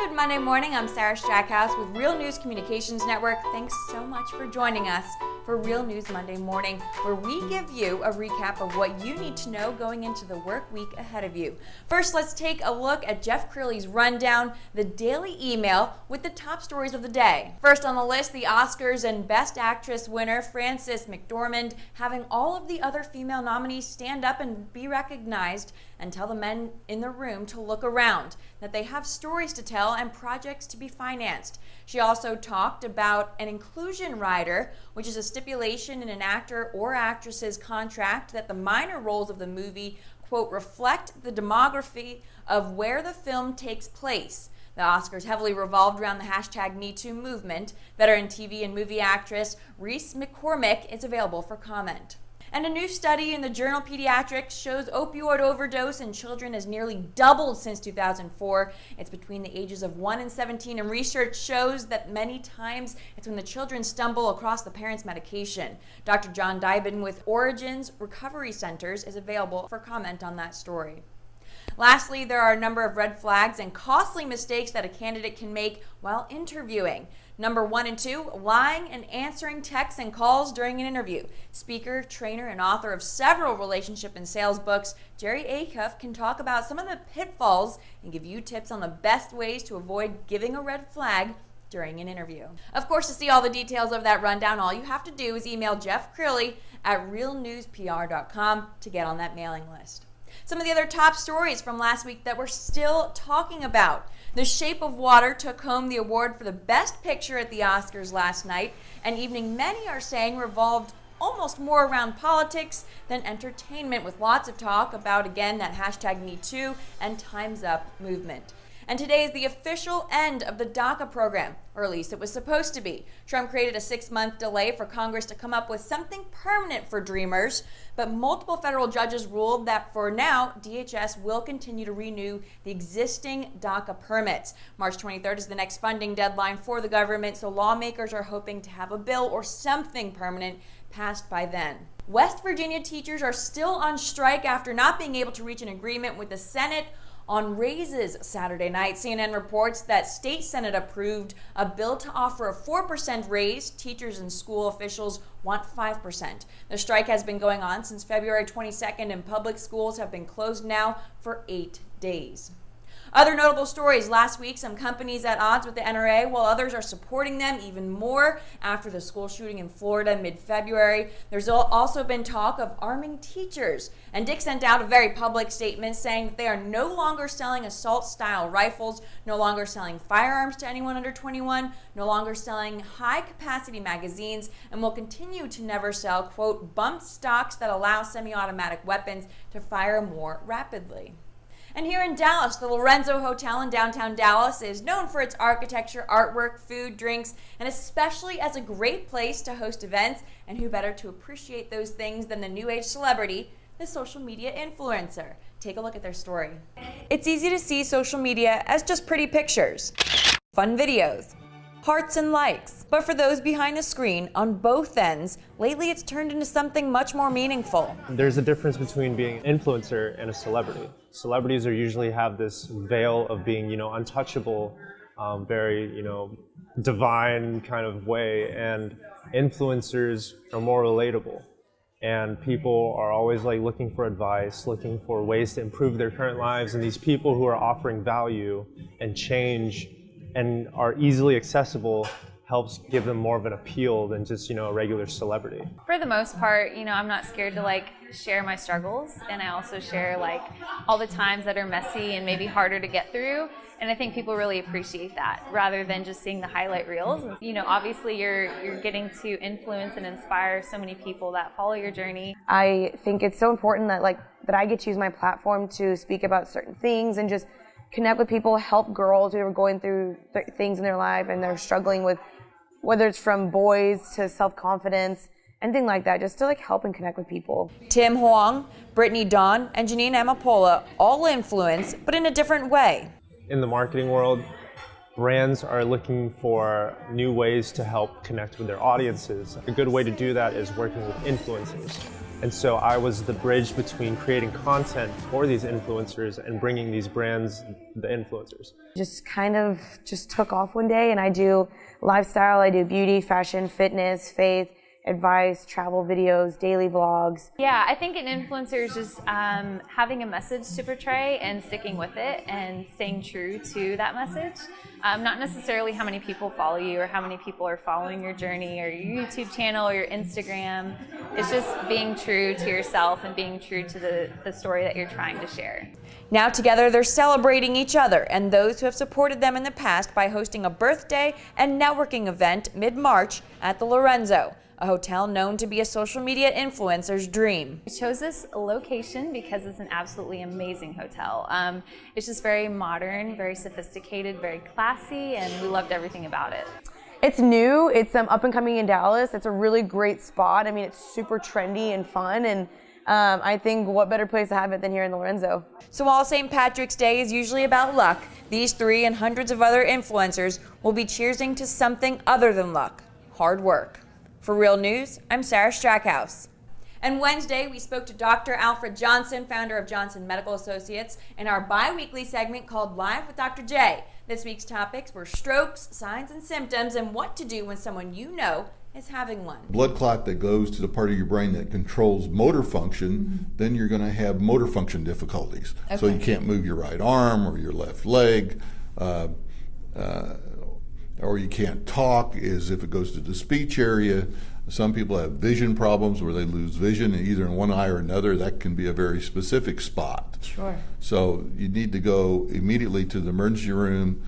Good Monday morning. I'm Sarah Strackhouse with Real News Communications Network. Thanks so much for joining us for Real News Monday Morning, where we give you a recap of what you need to know going into the work week ahead of you. First, let's take a look at Jeff Crilly's rundown, the daily email with the top stories of the day. First on the list, the Oscars and Best Actress winner Frances McDormand having all of the other female nominees stand up and be recognized and tell the men in the room to look around, that they have stories to tell and projects to be financed. She also talked about an inclusion rider, which is a stipulation in an actor or actress's contract that the minor roles of the movie, quote, reflect the demography of where the film takes place. The Oscars heavily revolved around the hashtag #MeToo movement. Veteran TV and movie actress Reese McCormick is available for comment. And a new study in the journal Pediatrics shows opioid overdose in children has nearly doubled since 2004. It's between the ages of 1 and 17, and research shows that many times it's when the children stumble across the parents' medication. Dr. John Dybin with Origins Recovery Centers is available for comment on that story. Lastly, there are a number of red flags and costly mistakes that a candidate can make while interviewing. Number 1 and 2, lying and answering texts and calls during an interview. Speaker, trainer, and author of several relationship and sales books, Jerry Acuff can talk about some of the pitfalls and give you tips on the best ways to avoid giving a red flag during an interview. Of course, to see all the details of that rundown, all you have to do is email Jeff Crilly at realnewspr.com to get on that mailing list. Some of the other top stories from last week that we're still talking about. The Shape of Water took home the award for the Best Picture at the Oscars last night, an evening many are saying revolved almost more around politics than entertainment, with lots of talk about, again, that hashtag #MeToo and Time's Up movement. And today is the official end of the DACA program, or at least it was supposed to be. Trump created a 6-month delay for Congress to come up with something permanent for Dreamers, but multiple federal judges ruled that for now, DHS will continue to renew the existing DACA permits. March 23rd is the next funding deadline for the government, so lawmakers are hoping to have a bill or something permanent passed by then. West Virginia teachers are still on strike after not being able to reach an agreement with the Senate on raises Saturday night. CNN reports that state Senate approved a bill to offer a 4% raise. Teachers and school officials want 5%. The strike has been going on since February 22nd, and public schools have been closed now for 8 days. Other notable stories last week, some companies at odds with the NRA, while others are supporting them even more after the school shooting in Florida mid-February. There's also been talk of arming teachers, and Dick sent out a very public statement saying that they are no longer selling assault-style rifles, no longer selling firearms to anyone under 21, no longer selling high-capacity magazines, and will continue to never sell, quote, bump stocks that allow semi-automatic weapons to fire more rapidly. And here in Dallas, the Lorenzo Hotel in downtown Dallas is known for its architecture, artwork, food, drinks, and especially as a great place to host events. And who better to appreciate those things than the new age celebrity, the social media influencer. Take a look at their story. It's easy to see social media as just pretty pictures, fun videos, hearts and likes. But for those behind the screen, on both ends, lately it's turned into something much more meaningful. There's a difference between being an influencer and a celebrity. Celebrities usually have this veil of being, untouchable, very, divine kind of way, and influencers are more relatable. And people are always looking for advice, looking for ways to improve their current lives, and these people who are offering value and change and are easily accessible helps give them more of an appeal than just, a regular celebrity. For the most part, I'm not scared to share my struggles, and I also share all the times that are messy and maybe harder to get through. And I think people really appreciate that rather than just seeing the highlight reels. Obviously you're getting to influence and inspire so many people that follow your journey. I think it's so important that that I get to use my platform to speak about certain things and just connect with people, help girls who are going through things in their life and they're struggling with, whether it's from boys to self-confidence, anything like that, just to help and connect with people. Tim Huang, Brittany Dawn, and Janine Amapola all influence, but in a different way. In the marketing world, brands are looking for new ways to help connect with their audiences. A good way to do that is working with influencers. And so I was the bridge between creating content for these influencers and bringing these brands the influencers. Just kind of just took off one day, and I do lifestyle, I do beauty, fashion, fitness, faith, advice, travel videos, daily vlogs. Yeah, I think an influencer is just having a message to portray and sticking with it and staying true to that message. Not necessarily how many people follow you or how many people are following your journey or your YouTube channel or your Instagram. It's just being true to yourself and being true to the story that you're trying to share. Now together they're celebrating each other and those who have supported them in the past by hosting a birthday and networking event mid-March at the Lorenzo, a hotel known to be a social media influencer's dream. We chose this location because it's an absolutely amazing hotel. It's just very modern, very sophisticated, very classy, and we loved everything about it. It's new, it's up and coming in Dallas. It's a really great spot. I mean, it's super trendy and fun, and I think what better place to have it than here in the Lorenzo. So while St. Patrick's Day is usually about luck, these three and hundreds of other influencers will be cheersing to something other than luck: hard work. For Real News, I'm Sarah Strackhouse. And Wednesday, we spoke to Dr. Alfred Johnson, founder of Johnson Medical Associates, in our bi-weekly segment called Live with Dr. J. This week's topics were strokes, signs and symptoms, and what to do when someone you know is having one. Blood clot that goes to the part of your brain that controls motor function, then you're going to have motor function difficulties. Okay. So you can't move your right arm or your left leg, or you can't talk, is if it goes to the speech area. Some people have vision problems where they lose vision either in one eye or another. That can be a very specific spot. Sure. So you need to go immediately to the emergency room,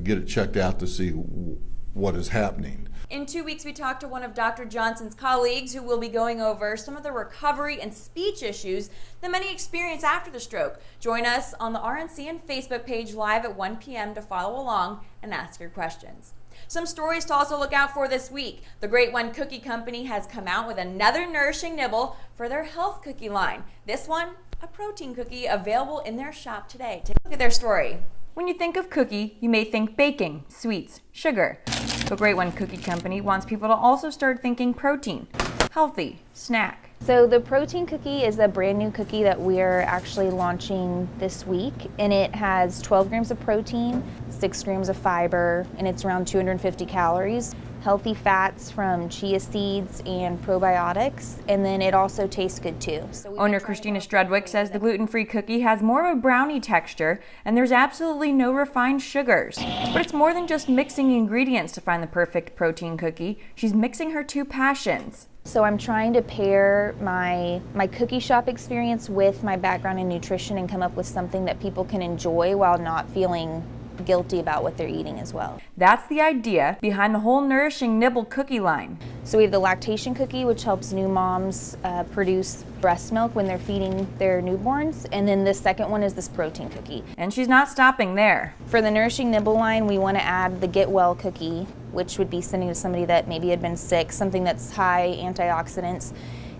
get it checked out to see what is happening. In 2 weeks, we talked to one of Dr. Johnson's colleagues who will be going over some of the recovery and speech issues that many experience after the stroke. Join us on the RNCN Facebook page live at 1 p.m. to follow along and ask your questions. Some stories to also look out for this week. The Great One Cookie Company has come out with another nourishing nibble for their health cookie line. This one, a protein cookie available in their shop today. Take a look at their story. When you think of cookie, you may think baking, sweets, sugar. The Great One Cookie Company wants people to also start thinking protein, healthy, snack. So the protein cookie is a brand new cookie that we're actually launching this week, and it has 12 grams of protein, 6 grams of fiber, and it's around 250 calories. Healthy fats from chia seeds and probiotics, and then it also tastes good too. Owner Christina Strudwick says the gluten-free cookie has more of a brownie texture and there's absolutely no refined sugars. But it's more than just mixing ingredients to find the perfect protein cookie. She's mixing her two passions. So I'm trying to pair my cookie shop experience with my background in nutrition and come up with something that people can enjoy while not feeling guilty about what they're eating as well. That's the idea behind the whole Nourishing Nibble cookie line. So we have the lactation cookie, which helps new moms produce breast milk when they're feeding their newborns, and then the second one is this protein cookie. And she's not stopping there. For the Nourishing Nibble line, we want to add the Get Well cookie, which would be sending to somebody that maybe had been sick, something that's high antioxidants,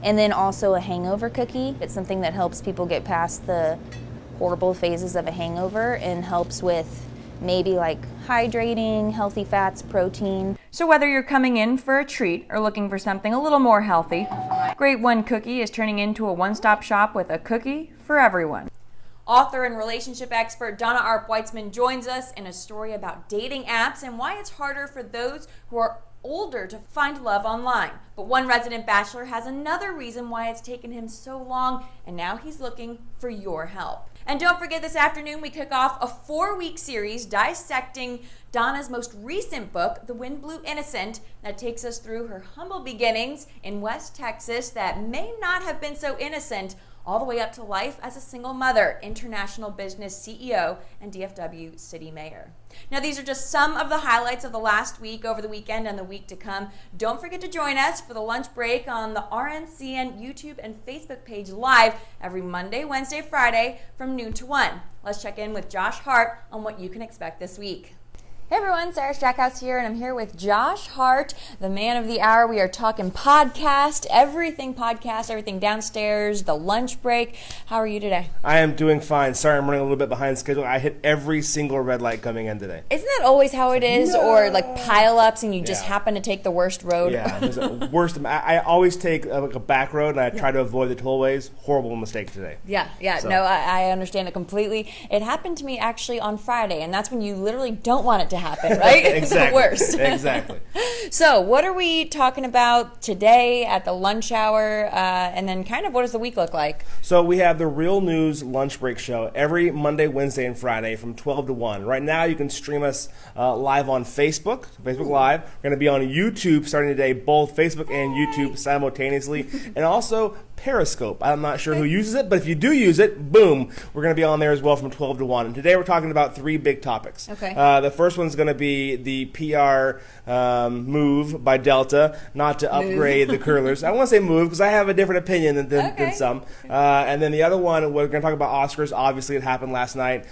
and then also a hangover cookie. It's something that helps people get past the horrible phases of a hangover and helps with maybe like hydrating, healthy fats, protein. So whether you're coming in for a treat or looking for something a little more healthy, Great One Cookie is turning into a one-stop shop with a cookie for everyone. Author and relationship expert Donna Arp Weitzman joins us in a story about dating apps and why it's harder for those who are older to find love online. But one resident bachelor has another reason why it's taken him so long, and now he's looking for your help. And don't forget, this afternoon we kick off a 4-week series dissecting Donna's most recent book, The Wind Blew Innocent, that takes us through her humble beginnings in West Texas that may not have been so innocent, all the way up to life as a single mother, international business CEO, and DFW city mayor. Now, these are just some of the highlights of the last week, over the weekend, and the week to come. Don't forget to join us for the lunch break on the RNCN YouTube and Facebook page live every Monday, Wednesday, Friday from noon to 1. Let's check in with Josh Hart on what you can expect this week. Hey everyone, Sarah Strackhouse here, and I'm here with Josh Hart, the man of the hour. We are talking podcast, everything downstairs, the lunch break. How are you today? I am doing fine. Sorry, I'm running a little bit behind schedule. I hit every single red light coming in today. Isn't that always how it is? No. Or like pile-ups and you just happen to take the worst road? Yeah, there's a worst. I always take a back road and I try to avoid the tollways. Horrible mistake today. Yeah. So. No, I understand it completely. It happened to me actually on Friday, and that's when you literally don't want it to happen, right? Exactly. It's the worst. Exactly. So, what are we talking about today at the lunch hour, and then kind of what does the week look like? So we have the Real News Lunch Break Show every Monday, Wednesday, and Friday from 12 to 1. Right now, you can stream us live on Facebook Live. We're going to be on YouTube starting today, both Facebook and YouTube simultaneously, and also Periscope. I'm not sure who uses it, but if you do use it, boom, we're going to be on there as well from 12 to 1. And today we're talking about 3 big topics. Okay. The first one's going to be the PR move by Delta not to upgrade the curlers. I don't want to say move because I have a different opinion than some. And then the other one, we're going to talk about Oscars. Obviously, it happened last night.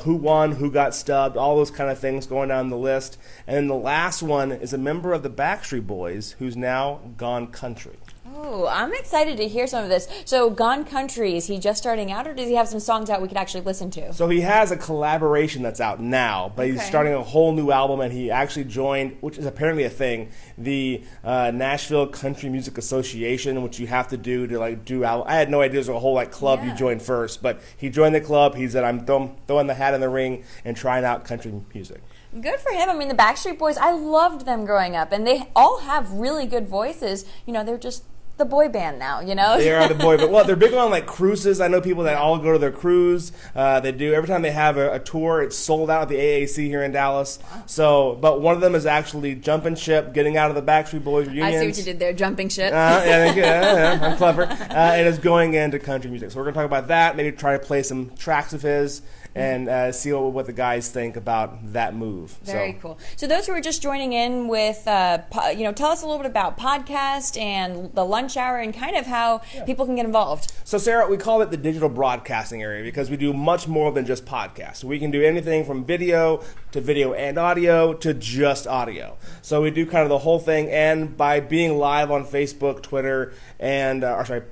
Who won, who got stubbed, all those kind of things going down the list. And then the last one is a member of the Backstreet Boys who's now gone country. Oh, I'm excited to hear some of this. So, Gone Country, is he just starting out, or does he have some songs out we could actually listen to? So he has a collaboration that's out now, but he's starting a whole new album, and he actually joined, which is apparently a thing, the Nashville Country Music Association, which you have to do to do album. I had no idea there was a whole club you joined first, but he joined the club. He said, "I'm throwing the hat in the ring and trying out country music." Good for him. I mean, the Backstreet Boys, I loved them growing up, and they all have really good voices. They're just the boy band now, They are the boy band. Well, they're big on cruises. I know people that all go to their cruise. They do. Every time they have a tour, it's sold out at the AAC here in Dallas. So, but one of them is actually jumping ship, getting out of the Backstreet Boys reunions. I see what you did there, jumping ship. I'm clever. And is going into country music. So we're going to talk about that, maybe try to play some tracks of his, and see what the guys think about that move. Very cool. So those who are just joining in with, tell us a little bit about podcast and the lunch hour and kind of how people can get involved. So Sarah, we call it the digital broadcasting area because we do much more than just podcasts. We can do anything from video to video and audio to just audio. So we do kind of the whole thing, and by being live on Facebook, Twitter, and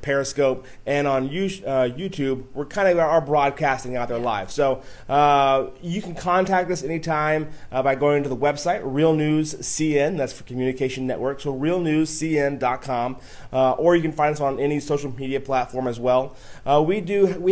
Periscope, and on YouTube, we're kind of are broadcasting out there live. So you can contact us anytime by going to the website, Real News CN, that's for Communication Network, so realnewscn.com, or you can find us on any social media platform as well. We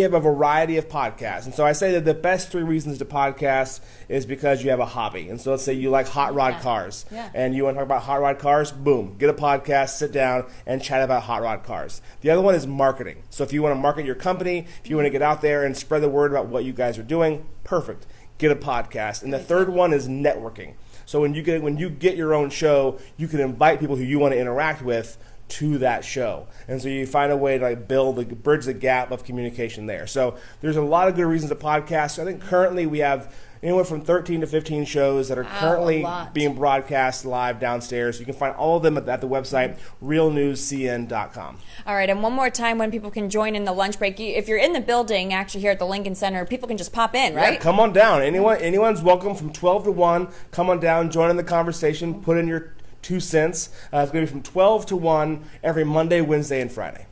have a variety of podcasts, and so I say that the best 3 reasons to podcast is because you have a hobby. And so let's say you like hot rod cars, and you want to talk about hot rod cars, boom, get a podcast, sit down, and chat about hot rod cars. The other one is marketing. So if you want to market your company, if you want to get out there and spread the word about what you guys are doing, perfect, get a podcast. And the third one is networking. So when you get your own show, you can invite people who you want to interact with to that show. And so you find a way to bridge the gap of communication there. So there's a lot of good reasons to podcast. So I think currently we have anywhere from 13 to 15 shows that are currently being broadcast live downstairs. You can find all of them at the website, realnewscn.com. All right, and one more time when people can join in the lunch break. If you're in the building, actually here at the Lincoln Center, people can just pop in, right? Yeah, come on down. Anyone's welcome from 12 to 1. Come on down, join in the conversation, put in your 2 cents. It's going to be from 12 to 1 every Monday, Wednesday, and Friday.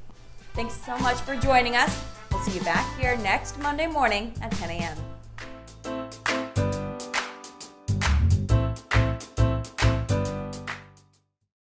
Thanks so much for joining us. We'll see you back here next Monday morning at 10 a.m.